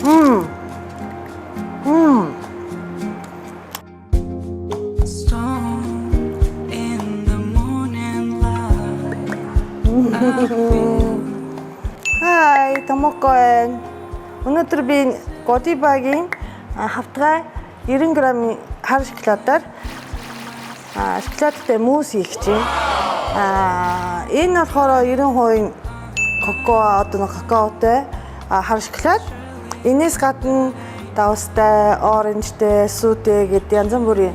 Hi, Томоко байна. Өнөөдөр би Godiva-гийн хавтгай 90 г хар шоколадаар шоколадтай мус хийх гэж байна. Энэ болохоор 90% какаотой хар шоколад. Энээс гадна давстай, оранжтай, сүтэй гэдэг янз бүрийн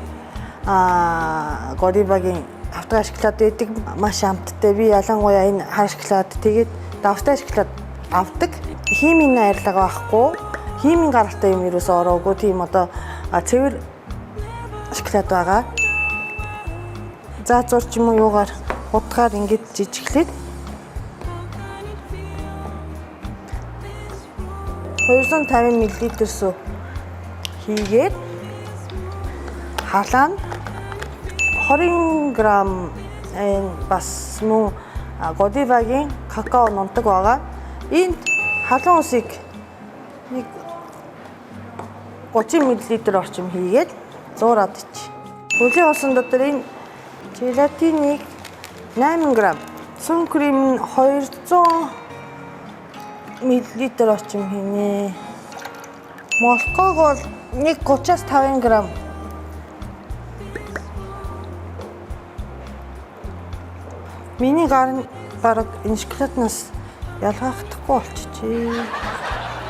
Godiva-гийн хавтгай шоколад байдаг. Маш амттай. Би ялангуяа энэ хар шоколад тэгээд давстай шоколад авдаг. Химийн найрлага байхгүй. Химийн гаралтай юм ерөөсөө ороогүй. Тийм одоо цэвэр шоколад байгаа. За зур ч юм уу юугаар утгаар ингэж жижиглээд 250 мл сүү хийгээд халаанд 20 г бас мөн Godiva-гийн какао нунтаг байгаа. Энд халуун усыг нэг 30 мл орчим хийгээд зуураад ич. Хөлийн усан дотор энэ желатиныг 8 г, цүн крем нь 200 мл орчим хийнэ. Молког бол нэг 30-аас 50 г. Миний гар нь бараг энэ шоколаднаас ялгахдаггүй болчихжээ.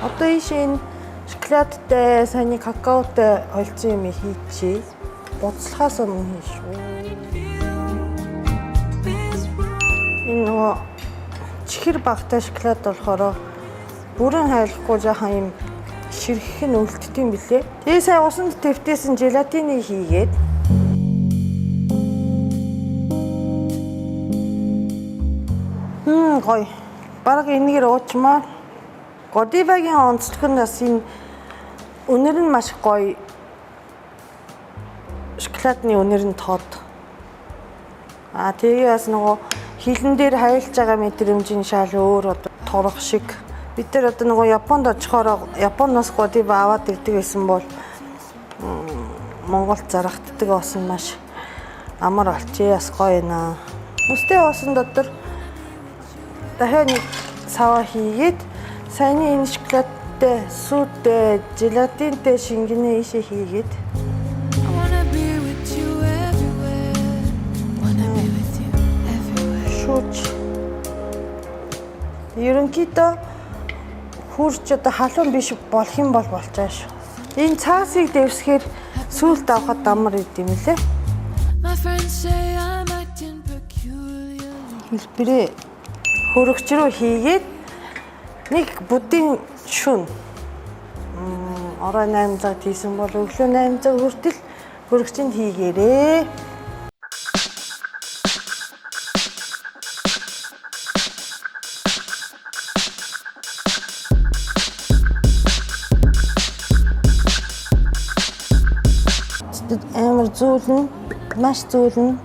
Одоо ийшээ энэ шоколадтай, сайн какаотой олцсон юм хийчихье. Буцлахаас өмнө хийн шүү. Энэ нөгөө чихэр багтай шоколад болохоор бүрэн хайлахгүй жаахан юм ширхэх нь үлддэм билээ. Тэгээ сайн усанд твтээсэн желатиныг хийгээд гоё. Бараг энэгээр уучмаар Godiva-гийн онцлог нь бас энэ үнэр нь маш гоё. Шоколадны үнэр нь тод. Тэгээ бас нөгөө хилэн дээр хайлж байгаа мэдрэмжийн шал өөр одоо торох шиг. Бид нар одоо нөгөө Японд очихоор Японоос Godiva аваад ирдэг байсан бол Монголд зарагддаг болсон маш амар болчихъя. Бас гоё наа. Өстэй усан дотор дахиад нэг саваа хийгээд саяны энэ шоколадтай, сүттэй, желатинтэй шингэнэ ийшээ хийгээд шууж ерөнхийдөө хурж одоо халуун биш болох юм бол болчаа шүү. Энэ цаасыг дэвсгээд сүлд авахад амар идэм лээ. Хэлбэрээ хөрөгч рүү хийгээд нэг будын шүн орой 8 цаг тийсэн бол өглөө 8 цаг хүртэл хөрөгчөнд хийгээрээ. Амар зүүлэн, маш зүүлэн.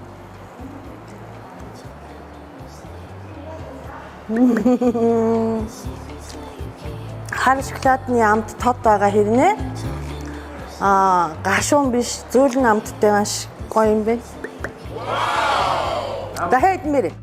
Хар шоколадны амт тод байгаа хэрнээ гашуун биш зөөлөн амттай маш гоё юм байна. Дахиад идмээрээ.